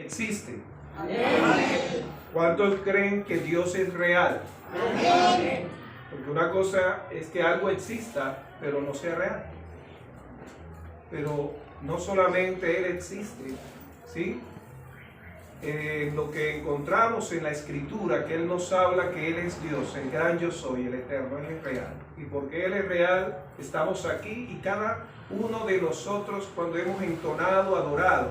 existe. Amén. ¿Cuántos creen que Dios es real? Amén. Porque una cosa es que algo exista, pero no sea real. Pero no solamente Él existe, ¿sí? Lo que encontramos en la Escritura, que Él nos habla que Él es Dios, el gran yo soy, el eterno, Él es real. Y porque Él es real, estamos aquí y cada uno de nosotros cuando hemos entonado, adorado,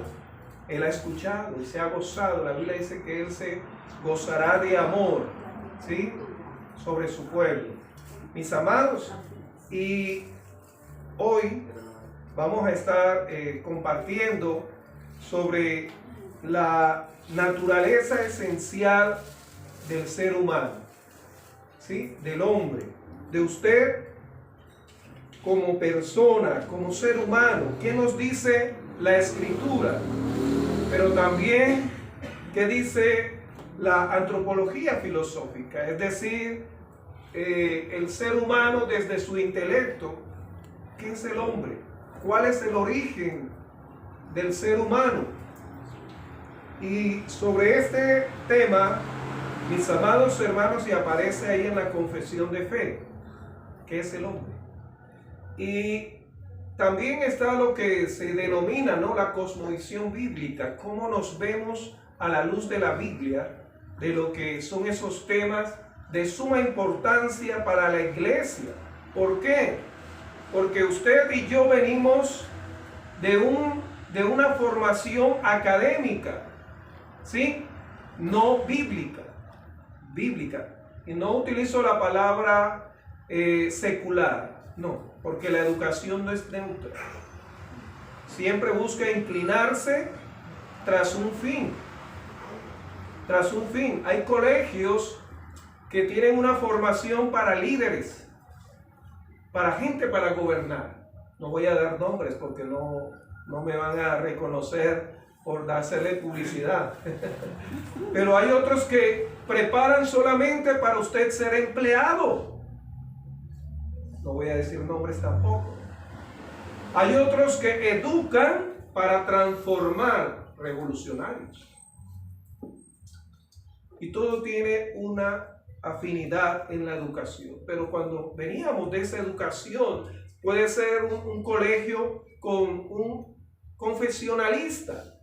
Él ha escuchado y se ha gozado. La Biblia dice que Él se gozará de amor, ¿sí? Sobre su pueblo. Mis amados, y hoy vamos a estar compartiendo sobre la naturaleza esencial del ser humano, ¿sí? Del hombre, de usted como persona, como ser humano. ¿Qué nos dice la Escritura? Pero también, ¿qué dice la antropología filosófica? Es decir, el ser humano desde su intelecto. ¿Qué es el hombre? ¿Cuál es el origen del ser humano? Y sobre este tema, mis amados hermanos, y aparece ahí en la confesión de fe, ¿qué es el hombre? Y también está lo que se denomina, ¿no?, la cosmovisión bíblica, cómo nos vemos a la luz de la Biblia, de lo que son esos temas de suma importancia para la iglesia. ¿Por qué? Porque usted y yo venimos de una formación académica, ¿sí? No bíblica. Y no utilizo la palabra secular, no, porque la educación no es neutra. Siempre busca inclinarse tras un fin. Tras un fin. Hay colegios que tienen una formación para líderes, para gente para gobernar. No voy a dar nombres porque no me van a reconocer por dársele publicidad. Pero hay otros que preparan solamente para usted ser empleado. No voy a decir nombres tampoco. Hay otros que educan para transformar, revolucionarios. Y todo tiene una afinidad en la educación. Pero cuando veníamos de esa educación, puede ser un colegio con un confesionalista,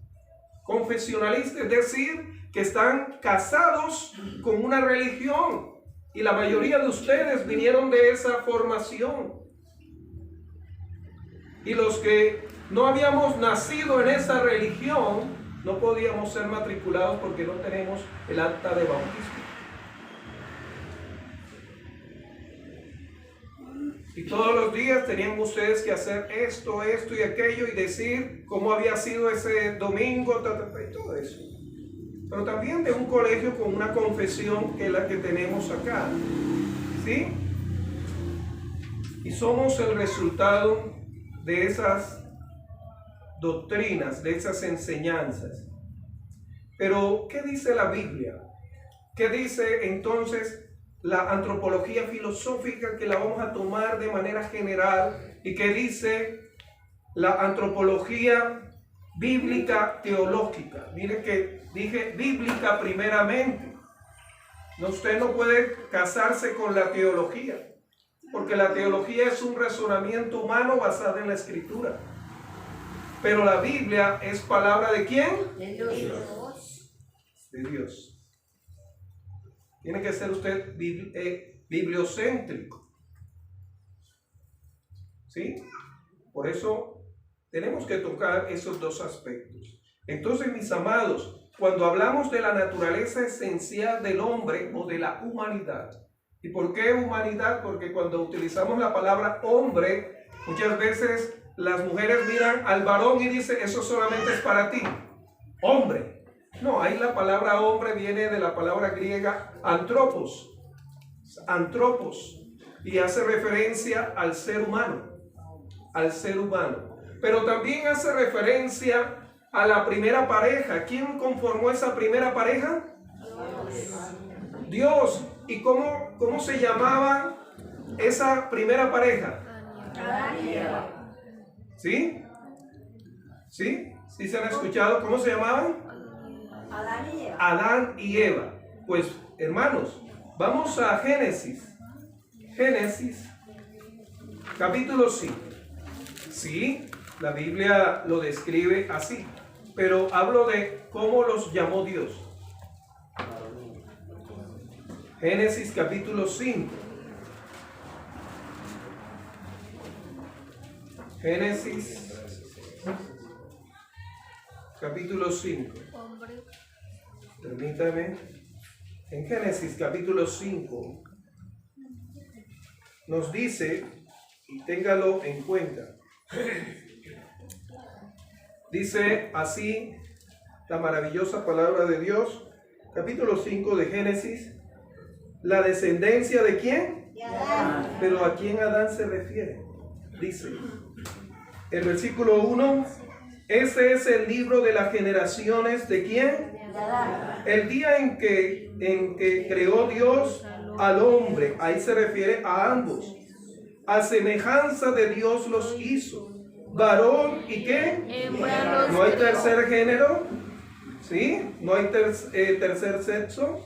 es decir, que están casados con una religión, y la mayoría de ustedes vinieron de esa formación. Y los que no habíamos nacido en esa religión, no podíamos ser matriculados porque no tenemos el acta de bautismo. Y todos los días tenían ustedes que hacer esto y aquello y decir cómo había sido ese domingo, y todo eso. Pero también de un colegio con una confesión que es la que tenemos acá, ¿sí? Y somos el resultado de esas doctrinas, de esas enseñanzas. Pero, ¿qué dice la Biblia? ¿Qué dice entonces la antropología filosófica, que la vamos a tomar de manera general? ¿Y qué dice la antropología bíblica teológica? Mire que dije bíblica primeramente. No, usted no puede casarse con la teología, porque la teología es un razonamiento humano basado en la Escritura. Pero la Biblia es palabra ¿de quién? De Dios. De Dios. Tiene que ser usted bibliocéntrico, ¿sí? Por eso tenemos que tocar esos dos aspectos. Entonces, mis amados, cuando hablamos de la naturaleza esencial del hombre o de la humanidad, ¿y por qué humanidad? Porque cuando utilizamos la palabra hombre, muchas veces las mujeres miran al varón y dicen, eso solamente es para ti, hombre. No, ahí la palabra hombre viene de la palabra griega antropos, y hace referencia al ser humano, pero también hace referencia a la primera pareja. ¿Quién conformó esa primera pareja? Dios. ¿Y cómo se llamaba esa primera pareja? ¿Sí? ¿Sí? ¿Sí se han escuchado? ¿Cómo se llamaban? Adán y Eva. Adán y Eva. Pues, hermanos, vamos a Génesis. Génesis, capítulo 5. Sí, la Biblia lo describe así, pero hablo de cómo los llamó Dios. Génesis, capítulo 5. Génesis, capítulo 5. Permítame. En Génesis, capítulo 5, nos dice, y téngalo en cuenta, dice así la maravillosa palabra de Dios, capítulo 5 de Génesis, la descendencia de ¿quién? De Adán. Pero ¿a quién Adán se refiere? Dice, el versículo 1, ese es el libro de las generaciones de ¿quién? De Adán. El día en que creó Dios al hombre, ahí se refiere a ambos. A semejanza de Dios los hizo. Varón y ¿qué? No hay tercer género. ¿Sí? No hay tercer sexo.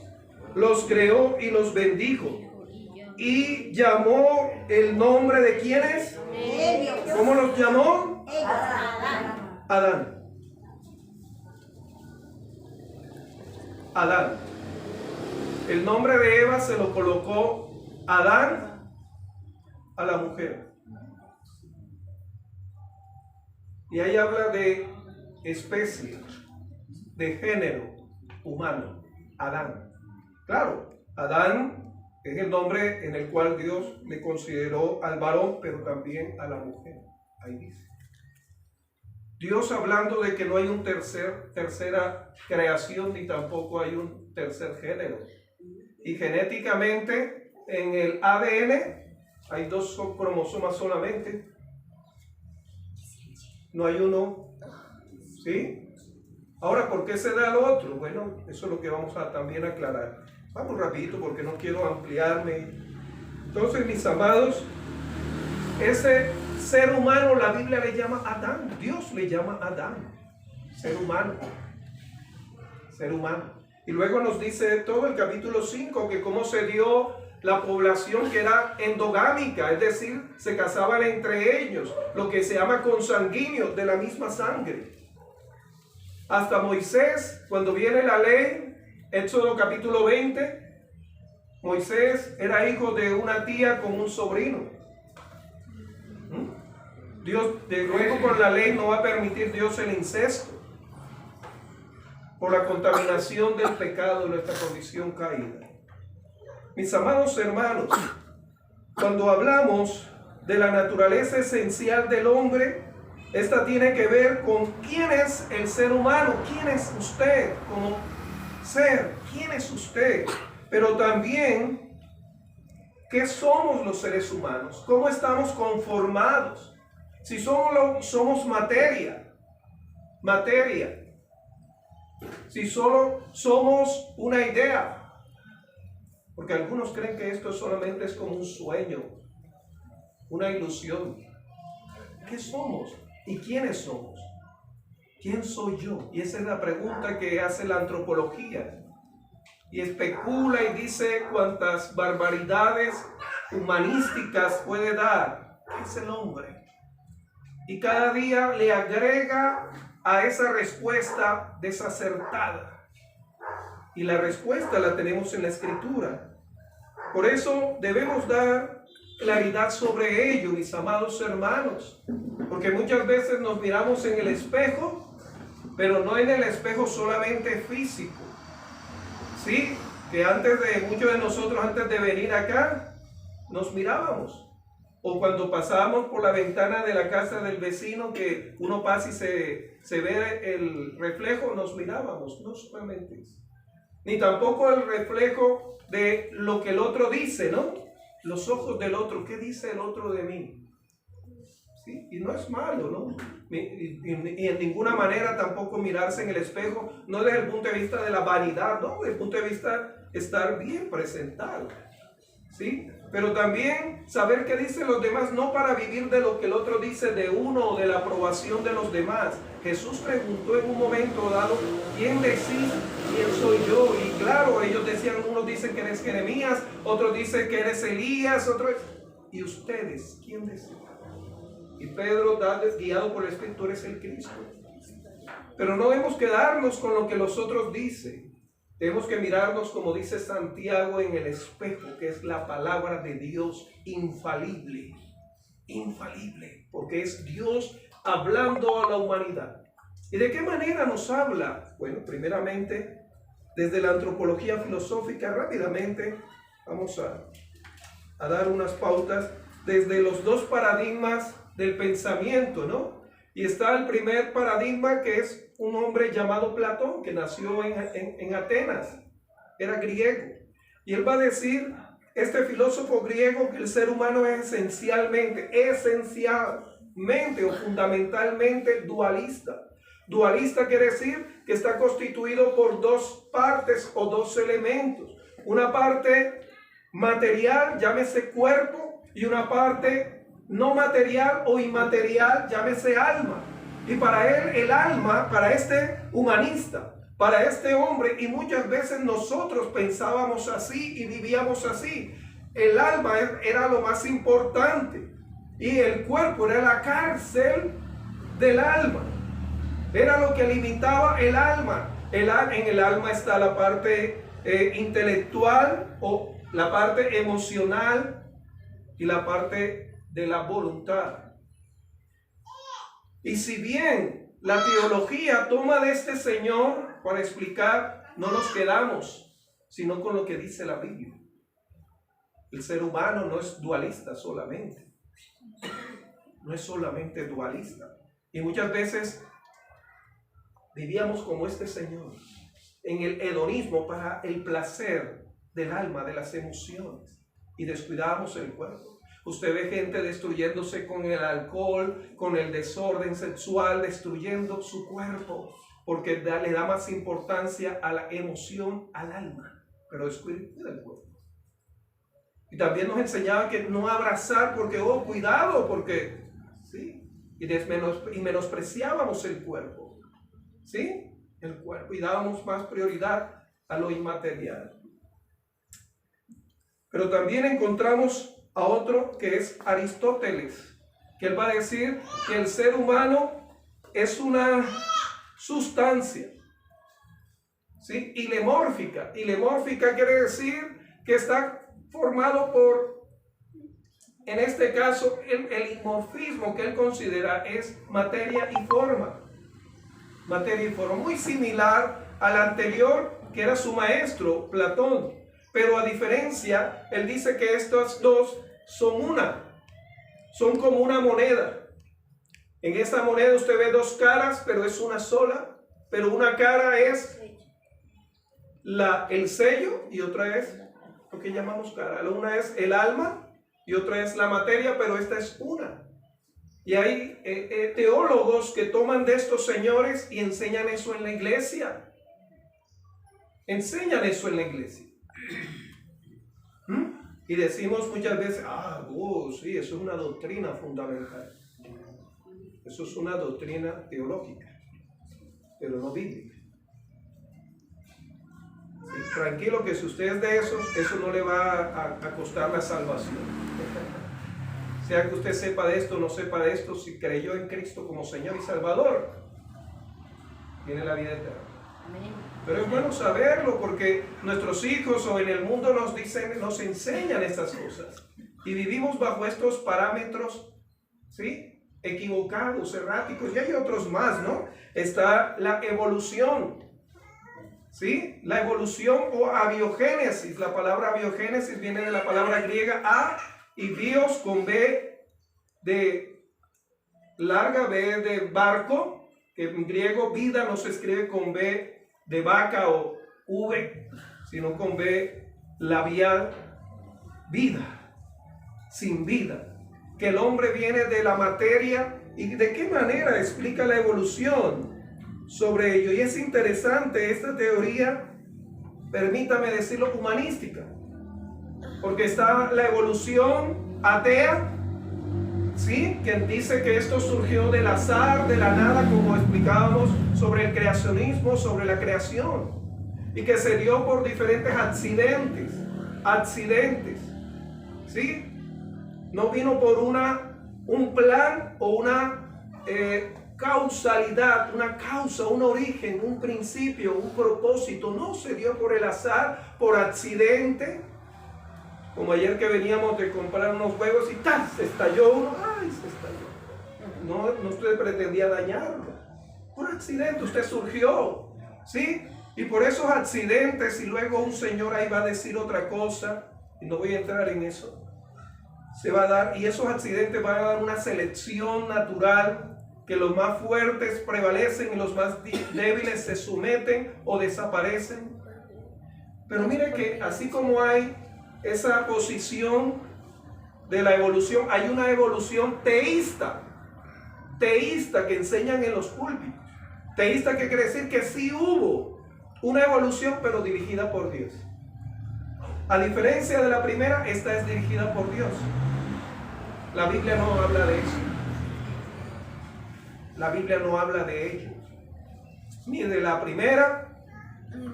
Los creó y los bendijo. Y llamó el nombre de ¿quiénes? De ellos. ¿Cómo los llamó? Adán. Adán. Adán. El nombre de Eva se lo colocó Adán a la mujer. Y ahí habla de especie, de género humano. Adán. Claro, Adán es el nombre en el cual Dios le consideró al varón, pero también a la mujer. Ahí dice. Dios hablando de que no hay un tercera creación ni tampoco hay un tercer género. Y genéticamente en el ADN hay 2 cromosomas solamente. No hay uno. ¿Sí? Ahora, ¿por qué se da lo otro? Bueno, eso es lo que vamos a también aclarar. Vamos rapidito porque no quiero ampliarme. Entonces, mis amados, ese ser humano la Biblia le llama Adán. Dios le llama Adán. Ser humano. Ser humano. Y luego nos dice todo el capítulo 5 que cómo se dio la población que era endogámica, es decir, se casaban entre ellos, lo que se llama consanguíneos, de la misma sangre. Hasta Moisés, cuando viene la ley, Éxodo capítulo 20, Moisés era hijo de una tía con un sobrino. Dios, de luego con la ley no va a permitir Dios el incesto por la contaminación del pecado de nuestra condición caída. Mis amados hermanos, cuando hablamos de la naturaleza esencial del hombre, esta tiene que ver con quién es el ser humano, quién es usted como ser, quién es usted, pero también qué somos los seres humanos, cómo estamos conformados, si somos materia, si solo somos una idea, porque algunos creen que esto solamente es como un sueño, una ilusión. ¿Qué somos? ¿Y quiénes somos? ¿Quién soy yo? Y esa es la pregunta que hace la antropología. Y especula y dice cuántas barbaridades humanísticas puede dar. ¿Qué es el hombre? Y cada día le agrega a esa respuesta desacertada. Y la respuesta la tenemos en la Escritura. Por eso debemos dar claridad sobre ello, mis amados hermanos. Porque muchas veces nos miramos en el espejo, pero no en el espejo solamente físico. Sí, que muchos de nosotros antes de venir acá, nos mirábamos. O cuando pasábamos por la ventana de la casa del vecino, que uno pasa y se ve el reflejo, nos mirábamos, no solamente eso. Ni tampoco el reflejo de lo que el otro dice, ¿no? Los ojos del otro, ¿qué dice el otro de mí? ¿Sí? Y no es malo, ¿no? Y en ninguna manera tampoco mirarse en el espejo, no desde el punto de vista de la vanidad, no, desde el punto de vista de estar bien presentado. ¿sí? Pero también saber qué dicen los demás, no para vivir de lo que el otro dice de uno o de la aprobación de los demás. Jesús preguntó en un momento dado, ¿quién decís quién soy yo? Y claro, ellos decían, unos dicen que eres Jeremías, otros dicen que eres Elías, otros... ¿Y ustedes quién decían? Y Pedro, guiado por el Espíritu, eres el Cristo. Pero no debemos quedarnos con lo que los otros dicen. Tenemos que mirarnos, como dice Santiago, en el espejo, que es la palabra de Dios infalible. Infalible, porque es Dios hablando a la humanidad. ¿Y de qué manera nos habla? Bueno, primeramente, desde la antropología filosófica, rápidamente, vamos a dar unas pautas, desde los dos paradigmas del pensamiento, ¿no? Y está el primer paradigma, que es un hombre llamado Platón, que nació en Atenas, era griego. Y él va a decir, este filósofo griego, que el ser humano es esencialmente o fundamentalmente dualista. Dualista quiere decir que está constituido por dos partes o dos elementos. Una parte material, llámese cuerpo, y una parte no material o inmaterial, llámese alma. Y para él, el alma, para este humanista, para este hombre, y muchas veces nosotros pensábamos así y vivíamos así, el alma era lo más importante y el cuerpo era la cárcel del alma, era lo que limitaba el alma. En el alma está la parte intelectual o la parte emocional y la parte de la voluntad. Y si bien la teología toma de este señor para explicar, no nos quedamos sino con lo que dice la Biblia. El ser humano no es dualista solamente, no es solamente dualista. Y muchas veces vivíamos como este señor, en el hedonismo, para el placer del alma, de las emociones, y descuidábamos el cuerpo. Usted ve gente destruyéndose con el alcohol, con el desorden sexual, destruyendo su cuerpo, porque le da más importancia a la emoción, al alma, pero descuida el cuerpo. Y también nos enseñaba que no abrazar, porque, cuidado, porque, ¿sí? Y menospreciábamos el cuerpo, ¿sí? El cuerpo, y dábamos más prioridad a lo inmaterial. Pero también encontramos a otro, que es Aristóteles, que él va a decir que el ser humano es una sustancia, ¿sí? Ilemórfica. Ilemórfica quiere decir que está formado por, en este caso, el dimorfismo que él considera es materia y forma. Materia y forma, muy similar al anterior, que era su maestro, Platón. Pero a diferencia, él dice que estos dos son son como una moneda. En esta moneda usted ve dos caras, pero es una sola. Pero una cara es el sello y otra es lo que llamamos cara. Una es el alma y otra es la materia, pero esta es una. Y hay teólogos que toman de estos señores y enseñan eso en la iglesia. Enseñan eso en la iglesia. Y decimos muchas veces, sí, eso es una doctrina fundamental. Eso es una doctrina teológica, pero no bíblica. Sí, tranquilo que si usted es de esos, eso no le va a costar la salvación. Sea que usted sepa de esto o no sepa de esto, si creyó en Cristo como Señor y Salvador, tiene la vida eterna. Pero es bueno saberlo, porque nuestros hijos o en el mundo nos enseñan estas cosas. Y vivimos bajo estos parámetros, ¿sí? Equivocados, erráticos, y hay otros más, ¿no? Está la evolución, ¿sí? La evolución o abiogénesis. La palabra abiogénesis viene de la palabra griega a y bios con B de larga, B de barco, que en griego vida no se escribe con B de vaca o V, sino con B labial, vida, sin vida, que el hombre viene de la materia. ¿Y de qué manera explica la evolución sobre ello? Y es interesante esta teoría, permítame decirlo, humanística. Porque está la evolución atea, ¿sí? Que dice que esto surgió del azar, de la nada, como explicábamos sobre el creacionismo, sobre la creación. Y que se dio por diferentes accidentes, ¿sí? No vino por un plan o una causalidad, una causa, un origen, un principio, un propósito. No se dio por el azar, por accidente. Como ayer que veníamos de comprar unos huevos y ¡tal! Se estalló uno. ¡Ay! Se estalló. No usted pretendía dañarlo. Por accidente usted surgió, ¿sí? Y por esos accidentes, y luego un señor ahí va a decir otra cosa, y no voy a entrar en eso, se va a dar, y esos accidentes van a dar una selección natural, que los más fuertes prevalecen y los más débiles se someten o desaparecen. Pero mire que así como hay esa posición de la evolución, hay una evolución teísta que enseñan en los púlpitos. Teísta, que quiere decir que sí hubo una evolución, pero dirigida por Dios. A diferencia de la primera, esta es dirigida por Dios. La Biblia no habla de eso. La Biblia no habla de ello. Ni de la primera,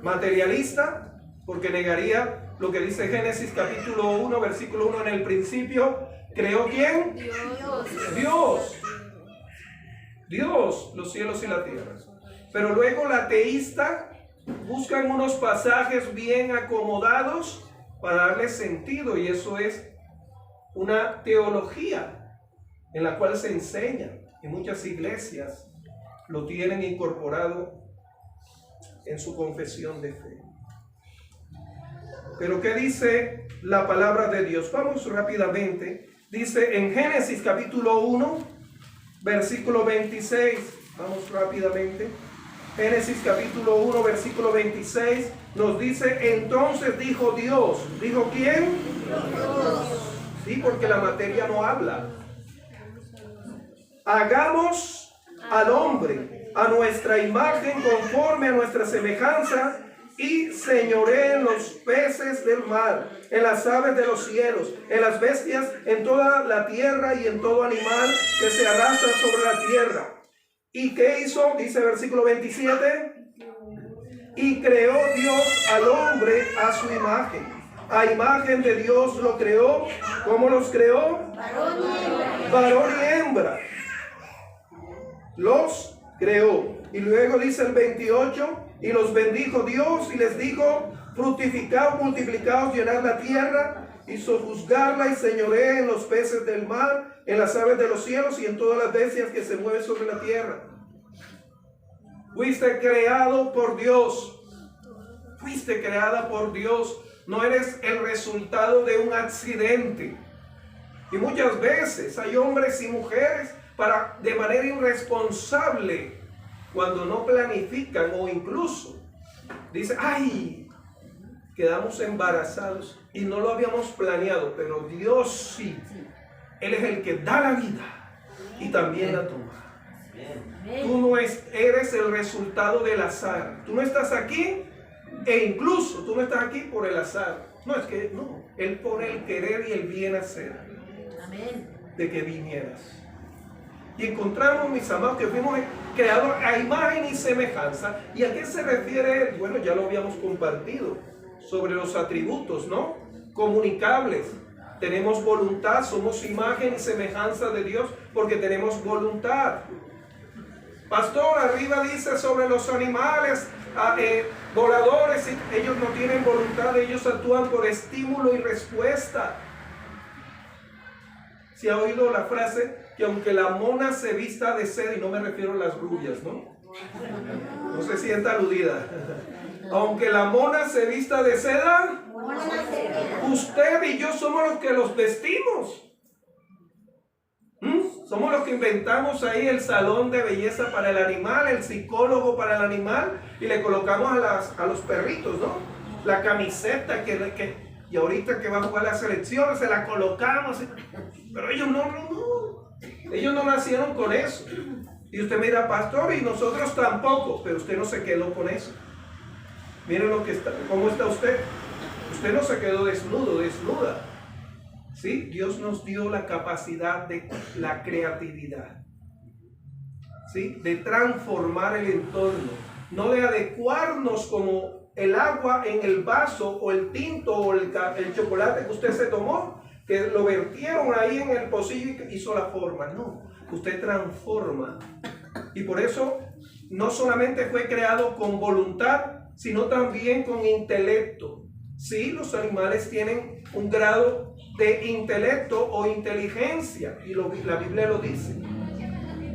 materialista, porque negaría lo que dice Génesis capítulo 1, versículo 1, en el principio, ¿creó quién? Dios, los cielos y la tierra. Pero luego la teísta buscan unos pasajes bien acomodados para darle sentido, y eso es una teología en la cual se enseña, y muchas iglesias lo tienen incorporado en su confesión de fe. Pero ¿qué dice la palabra de Dios? Vamos rápidamente. Dice en Génesis capítulo 1, versículo 26. Vamos rápidamente. Génesis capítulo 1, versículo 26 nos dice: entonces dijo Dios. ¿Dijo quién? Dios. Sí, porque la materia no habla. Hagamos al hombre a nuestra imagen, conforme a nuestra semejanza, y señoreen los peces del mar, en las aves de los cielos, en las bestias, en toda la tierra y en todo animal que se arrastra sobre la tierra. ¿Y qué hizo? Dice versículo 27. Y creó Dios al hombre a su imagen. A imagen de Dios lo creó. ¿Cómo los creó? Varón y hembra. Los creó. Y luego dice el 28. Y los bendijo Dios y les dijo: fructificaos, multiplicaos, llenad la tierra y sojuzgarla, y señoreen en los peces del mar, en las aves de los cielos y en todas las bestias que se mueven sobre la tierra. Fuiste creado por Dios. Fuiste creada por Dios. No eres el resultado de un accidente. Y muchas veces hay hombres y mujeres de manera irresponsable, cuando no planifican, o incluso dicen: ay, quedamos embarazados y no lo habíamos planeado, pero Dios sí. Él es el que da la vida y también la toma. Tú no eres el resultado del azar. Tú no estás aquí, e incluso tú no estás aquí por el azar. No. Él pone el querer y el bien hacer de que vinieras. Y encontramos, mis amados, que fuimos creados a imagen y semejanza. ¿Y a qué se refiere él? Bueno, ya lo habíamos compartido sobre los atributos, ¿no? Comunicables. Tenemos voluntad, somos imagen y semejanza de Dios porque tenemos voluntad. Pastor, arriba dice sobre los animales voladores, ellos no tienen voluntad, ellos actúan por estímulo y respuesta. ¿Se ha oído la frase que aunque la mona se vista de seda? Y no me refiero a las rubias, ¿no? No se sienta aludida. Aunque la mona se vista de seda, usted y yo somos los que los vestimos. Somos los que inventamos ahí el salón de belleza para el animal, el psicólogo para el animal, y le colocamos a los perritos, ¿no? La camiseta y ahorita que va a jugar la selección se la colocamos. Pero ellos no. Ellos no nacieron con eso. Y usted mira, pastor, y nosotros tampoco, pero usted no se quedó con eso. Miren cómo está usted. Usted no se quedó desnudo, desnuda. ¿Sí? Dios nos dio la capacidad de la creatividad. ¿Sí? De transformar el entorno. No de adecuarnos como el agua en el vaso o el tinto o el chocolate que usted se tomó, que lo vertieron ahí en el pocillo y hizo la forma. No, usted transforma. Y por eso no solamente fue creado con voluntad, sino también con intelecto. Sí, los animales tienen un grado de intelecto o inteligencia, y la Biblia lo dice.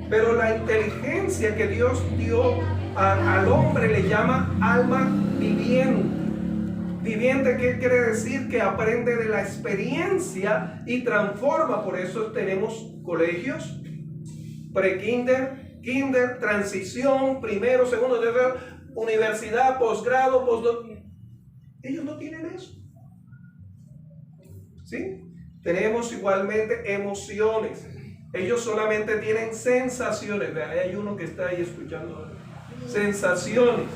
Pero la inteligencia que Dios dio al hombre le llama alma viviente. Viviente, ¿qué quiere decir? Que aprende de la experiencia y transforma. Por eso tenemos colegios, pre-kinder, kinder, transición, primero, segundo, tercero, universidad, posgrado, postdoctorado. Ellos no tienen eso. ¿Sí? Tenemos igualmente emociones. Ellos solamente tienen sensaciones. Hay uno que está ahí escuchando. Sensaciones.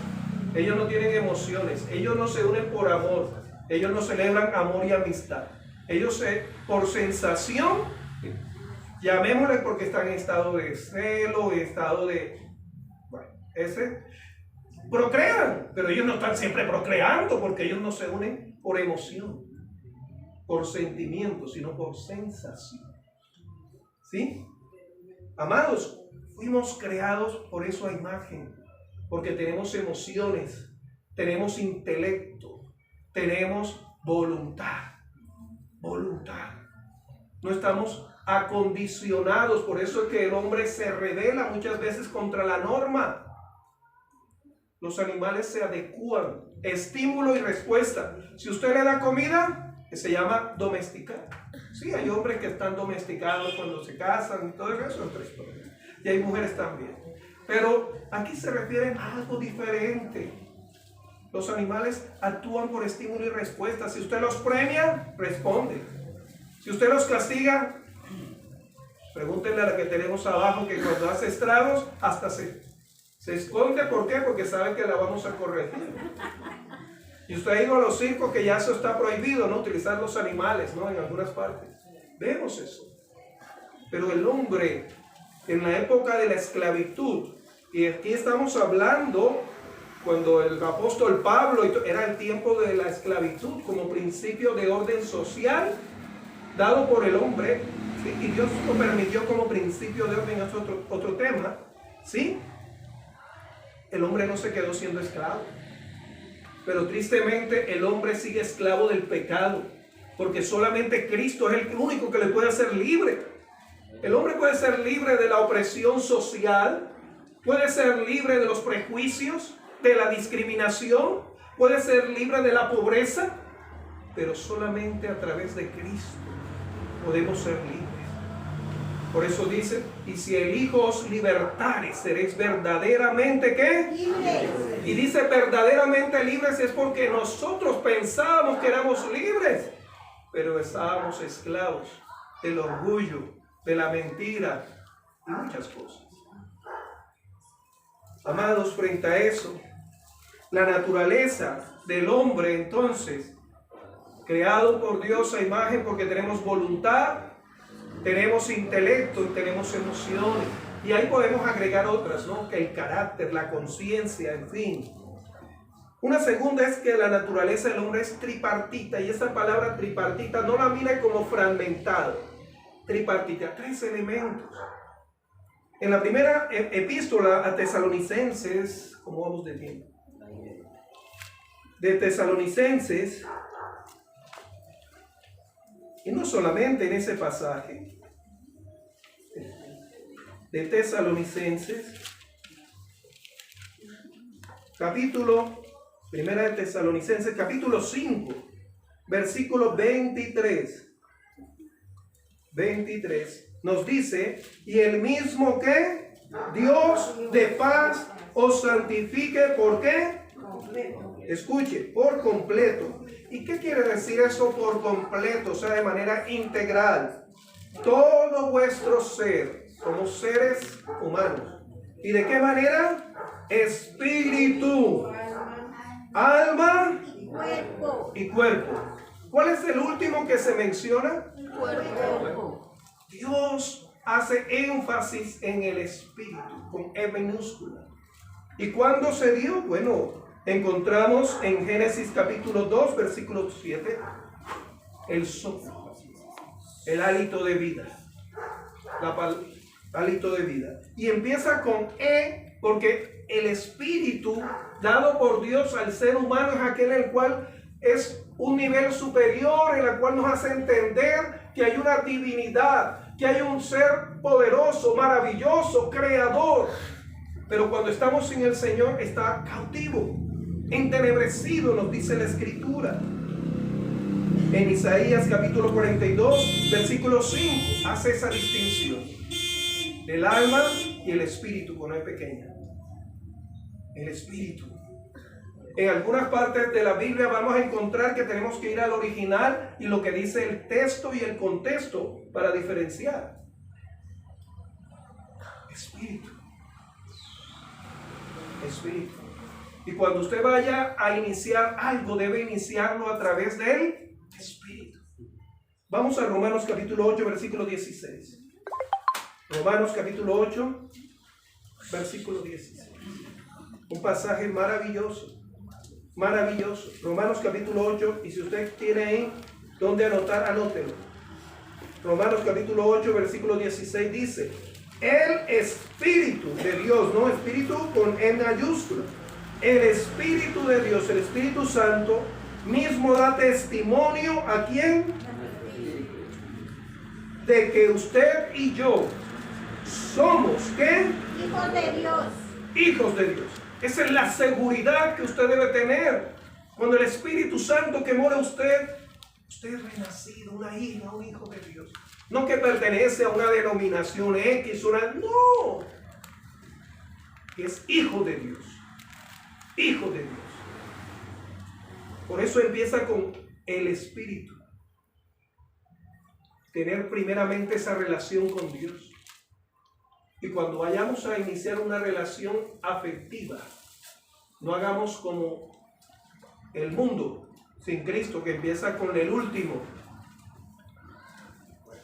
Ellos no tienen emociones. Ellos no se unen por amor. Ellos no celebran amor y amistad. Ellos por sensación, llamémosle porque están en estado de celo, en estado de... Bueno, procrean, pero ellos no están siempre procreando porque ellos no se unen por emoción, por sentimiento, sino por sensación. ¿Sí? Amados, fuimos creados por eso a imagen, porque tenemos emociones, tenemos intelecto, tenemos voluntad. No estamos acondicionados, por eso es que el hombre se rebela muchas veces contra la norma. Los animales se adecúan, estímulo y respuesta. Si usted le da comida, se llama domesticar. Sí, hay hombres que están domesticados cuando se casan y todo eso, otra historia. Y hay mujeres también. Pero aquí se refiere a algo diferente. Los animales actúan por estímulo y respuesta. Si usted los premia, responde. Si usted los castiga, pregúntenle a la que tenemos abajo que cuando hace estragos, hasta se esconde. ¿Por qué? Porque sabe que la vamos a corregir. Y usted ha ido a los circos que ya eso está prohibido, ¿no? Utilizar los animales, ¿no? En algunas partes. Vemos eso. Pero el hombre, en la época de la esclavitud, y aquí estamos hablando cuando el apóstol Pablo, era el tiempo de la esclavitud como principio de orden social dado por el hombre, ¿sí? Y Dios lo permitió como principio de orden. Es otro tema, ¿sí? El hombre no se quedó siendo esclavo. Pero tristemente el hombre sigue esclavo del pecado, porque solamente Cristo es el único que le puede hacer libre. El hombre puede ser libre de la opresión social, puede ser libre de los prejuicios, de la discriminación, puede ser libre de la pobreza, pero solamente a través de Cristo podemos ser libres. Por eso dice, y si el Hijo os libertare, seréis verdaderamente, ¿qué? Libres. Y dice verdaderamente libres es porque nosotros pensábamos que éramos libres, pero estábamos esclavos del orgullo, de la mentira y muchas cosas. Amados, frente a eso, la naturaleza del hombre entonces, creado por Dios a imagen porque tenemos voluntad, tenemos intelecto y tenemos emociones. Y ahí podemos agregar otras, ¿no? Que el carácter, la conciencia, en fin. Una segunda es que la naturaleza del hombre es tripartita. Y esa palabra tripartita no la mire como fragmentado. Tripartita, 3 elementos. En la primera epístola a Tesalonicenses, ¿cómo vamos de tiempo? De Tesalonicenses, y no solamente en ese pasaje, de Tesalonicenses, primera de Tesalonicenses, capítulo 5, versículo 23, nos dice, y el mismo que Dios de paz os santifique, ¿por qué? Completo. Escuche, por completo. ¿Y qué quiere decir eso por completo? O sea, de manera integral. Todo vuestro ser, somos seres humanos. ¿Y de qué manera? Espíritu, alma y cuerpo. ¿Cuál es el último que se menciona? Cuerpo. Dios hace énfasis en el espíritu, con E minúscula. ¿Y cuándo se dio? Bueno, encontramos en Génesis capítulo 2, versículo 7, el soplo, el hálito de vida. Hálito de vida. Y empieza con E, porque el espíritu dado por Dios al ser humano es aquel el cual es un nivel superior, en el cual nos hace entender que hay una divinidad, que hay un ser poderoso, maravilloso, creador. Pero cuando estamos sin el Señor está cautivo, entenebrecido, nos dice la Escritura. En Isaías capítulo 42, versículo 5, hace esa distinción del alma y el espíritu, con E pequeña. El espíritu. En algunas partes de la Biblia vamos a encontrar que tenemos que ir al original y lo que dice el texto y el contexto para diferenciar. Espíritu. Espíritu. Y cuando usted vaya a iniciar algo, debe iniciarlo a través del espíritu. Vamos a Romanos capítulo 8, versículo 16. Romanos capítulo 8, versículo 16. Un pasaje maravilloso. Maravilloso. Romanos capítulo 8, y si usted tiene ahí donde anotar, anótelo. Romanos capítulo 8, versículo 16 dice: el Espíritu de Dios, no espíritu con E mayúscula, el Espíritu de Dios, el Espíritu Santo, mismo da testimonio ¿a quién? De que usted y yo somos, ¿qué? Hijos de Dios. Hijos de Dios. Esa es la seguridad que usted debe tener. Cuando el Espíritu Santo que mora en usted, usted es renacido, una hija, un hijo de Dios. No que pertenece a una denominación X, no. Es hijo de Dios. Hijo de Dios. Por eso empieza con el Espíritu. Tener primeramente esa relación con Dios. Y cuando vayamos a iniciar una relación afectiva, no hagamos como el mundo sin Cristo, que empieza con el último.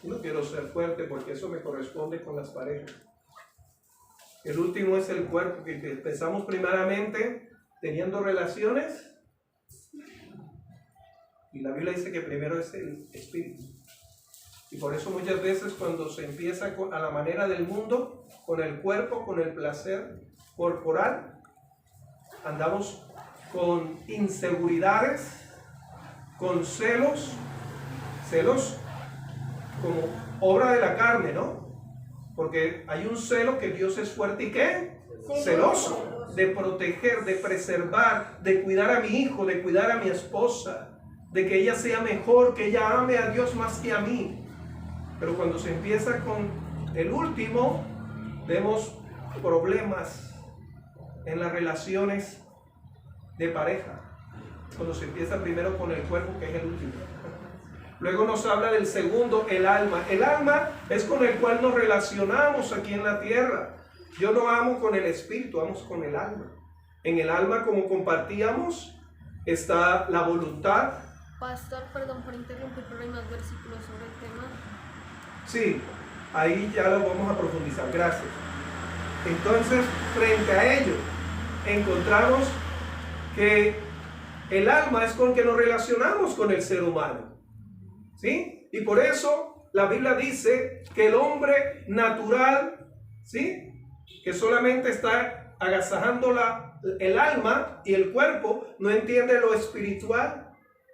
No quiero ser fuerte porque eso me corresponde con las parejas. El último es el cuerpo, que empezamos primeramente teniendo relaciones. Y la Biblia dice que primero es el espíritu. Y por eso muchas veces cuando se empieza a la manera del mundo, con el cuerpo, con el placer corporal, andamos con inseguridades, con celos como obra de la carne, ¿no? Porque hay un celo que Dios es fuerte y ¿qué? Celoso, de proteger, de preservar, de cuidar a mi hijo, de cuidar a mi esposa, de que ella sea mejor, que ella ame a Dios más que a mí. Pero cuando se empieza con el último, vemos problemas en las relaciones de pareja. Cuando se empieza primero con el cuerpo, que es el último. Luego nos habla del segundo, el alma. El alma es con el cual nos relacionamos aquí en la tierra. Yo no amo con el espíritu, amo con el alma. En el alma, como compartíamos, está la voluntad. Pastor, perdón por interrumpir, pero hay más versículos sobre el tema. Sí, ahí ya lo vamos a profundizar. Gracias. Entonces, frente a ello, encontramos que el alma es con que nos relacionamos con el ser humano. ¿Sí? Y por eso la Biblia dice que el hombre natural, ¿sí?, que solamente está agasajando el alma y el cuerpo, no entiende lo espiritual,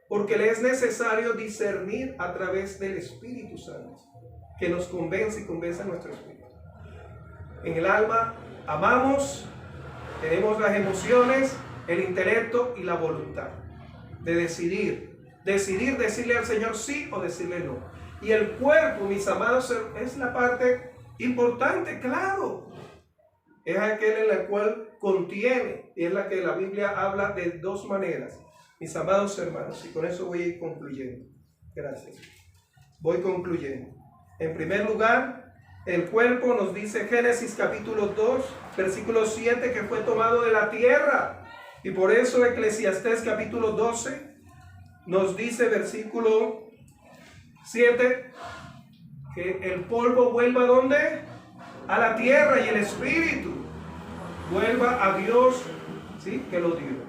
porque le es necesario discernir a través del Espíritu Santo, que nos convence y convence a nuestro espíritu. En el alma amamos, tenemos las emociones, el intelecto y la voluntad de decidir decirle al Señor sí o decirle no. Y el cuerpo, mis amados, es la parte importante, claro. Es aquel en la cual contiene, y es la que la Biblia habla de dos maneras. Mis amados hermanos, y con eso voy a ir concluyendo. Gracias. Voy concluyendo. En primer lugar, el cuerpo nos dice Génesis capítulo 2, versículo 7, que fue tomado de la tierra. Y por eso Eclesiastés capítulo 12 nos dice versículo 7 que el polvo vuelva ¿a dónde? A la tierra, y el espíritu vuelva a Dios, ¿sí?, que lo dio.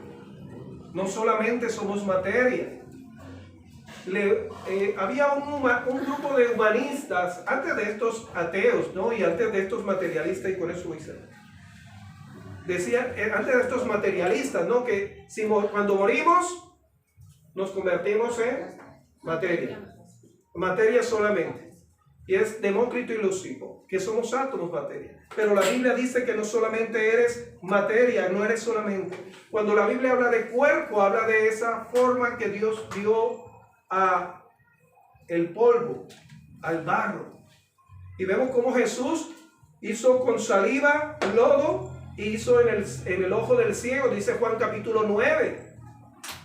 No solamente somos materia. Había un grupo de humanistas antes de estos ateos, ¿no?, y antes de estos materialistas, y con eso voy a cerrar. Decía, antes de estos materialistas, ¿no?, que cuando morimos nos convertimos en materia solamente. Y es Demócrito y Leucipo, que somos átomos materia. Pero la Biblia dice que no solamente eres materia, no eres solamente. Cuando la Biblia habla de cuerpo, habla de esa forma que Dios dio a el polvo, al barro. Y vemos cómo Jesús hizo con saliva, lodo, y hizo en el ojo del ciego, dice Juan capítulo 9.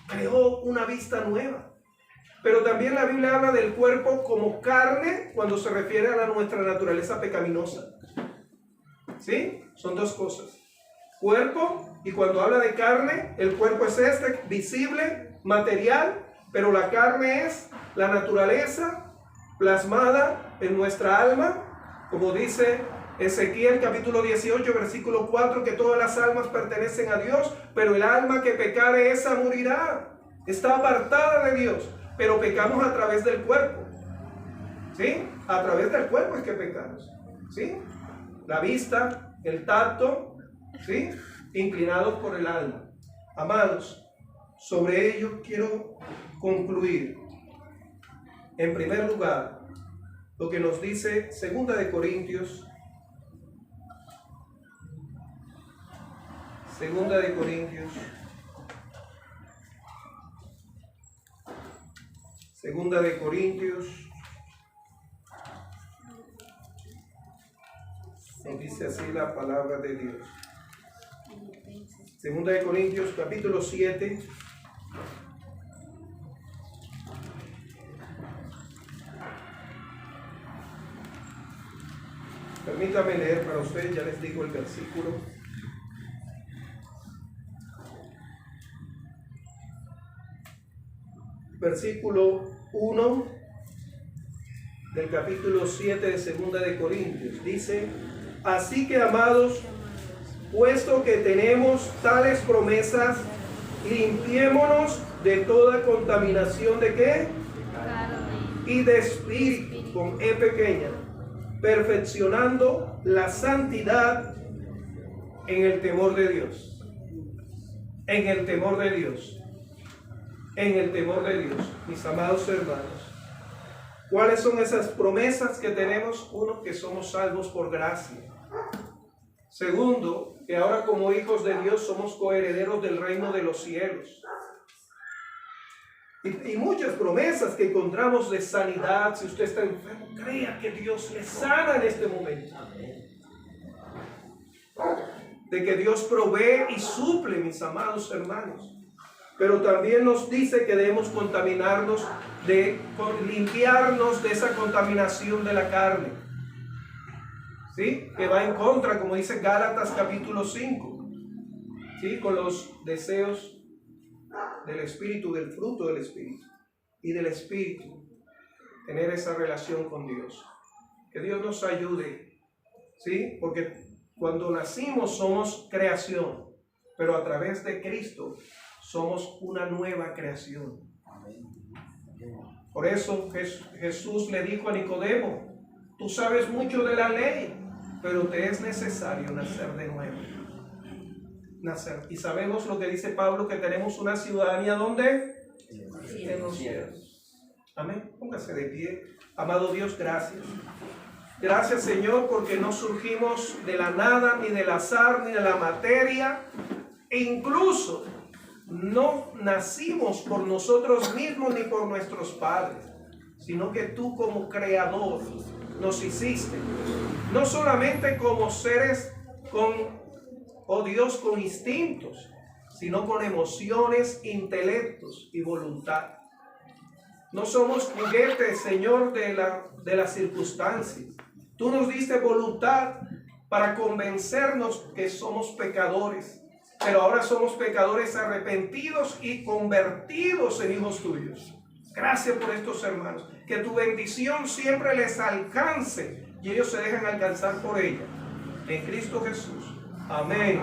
Creó una vista nueva. Pero también la Biblia habla del cuerpo como carne cuando se refiere a nuestra naturaleza pecaminosa. ¿Sí? Son dos cosas. Cuerpo, y cuando habla de carne, el cuerpo es visible, material, pero la carne es la naturaleza plasmada en nuestra alma, como dice Ezequiel capítulo 18, versículo 4, que todas las almas pertenecen a Dios, pero el alma que pecare esa morirá. Está apartada de Dios. Pero pecamos a través del cuerpo, ¿sí? A través del cuerpo es que pecamos, ¿sí? La vista, el tacto, ¿sí? Inclinados por el alma. Amados, sobre ello quiero concluir. En primer lugar, lo que nos dice 2 de Corintios. 2 de Corintios. Segunda de Corintios, nos dice así la palabra de Dios. Segunda de Corintios, capítulo 7. Permítame leer para ustedes, ya les digo el versículo. Versículo 1 del capítulo 7 de Segunda de Corintios. Dice, así que, amados, puesto que tenemos tales promesas, limpiémonos de toda contaminación ¿de qué? Y de espíritu, con E pequeña, perfeccionando la santidad en el temor de Dios. En el temor de Dios. En el temor de Dios, mis amados hermanos. ¿Cuáles son esas promesas que tenemos? Uno, que somos salvos por gracia. Segundo, que ahora como hijos de Dios somos coherederos del reino de los cielos. Y muchas promesas que encontramos de sanidad. Si usted está enfermo, crea que Dios le sana en este momento. De que Dios provee y suple, mis amados hermanos. Pero también nos dice que debemos contaminarnos, limpiarnos de esa contaminación de la carne, ¿sí? Que va en contra, como dice Gálatas capítulo 5, ¿sí? Con los deseos del Espíritu, del fruto del Espíritu y del Espíritu, tener esa relación con Dios. Que Dios nos ayude, ¿sí? Porque cuando nacimos somos creación, pero a través de Cristo somos una nueva creación. Por eso Jesús le dijo a Nicodemo, tú sabes mucho de la ley, pero te es necesario nacer de nuevo. Nacer. Y sabemos lo que dice Pablo, que tenemos una ciudadanía ¿dónde? En los cielos. Amén. Póngase de pie. Amado Dios, gracias. Gracias, Señor, porque no surgimos de la nada, ni del azar, ni de la materia, e incluso no nacimos por nosotros mismos ni por nuestros padres, sino que tú como creador nos hiciste, no solamente como seres con Dios, con instintos, sino con emociones, intelectos y voluntad. No somos juguetes, Señor, de las circunstancias. Tú nos diste voluntad para convencernos que somos pecadores, pero ahora somos pecadores arrepentidos y convertidos en hijos tuyos. Gracias por estos hermanos. Que tu bendición siempre les alcance y ellos se dejan alcanzar por ella. En Cristo Jesús. Amén.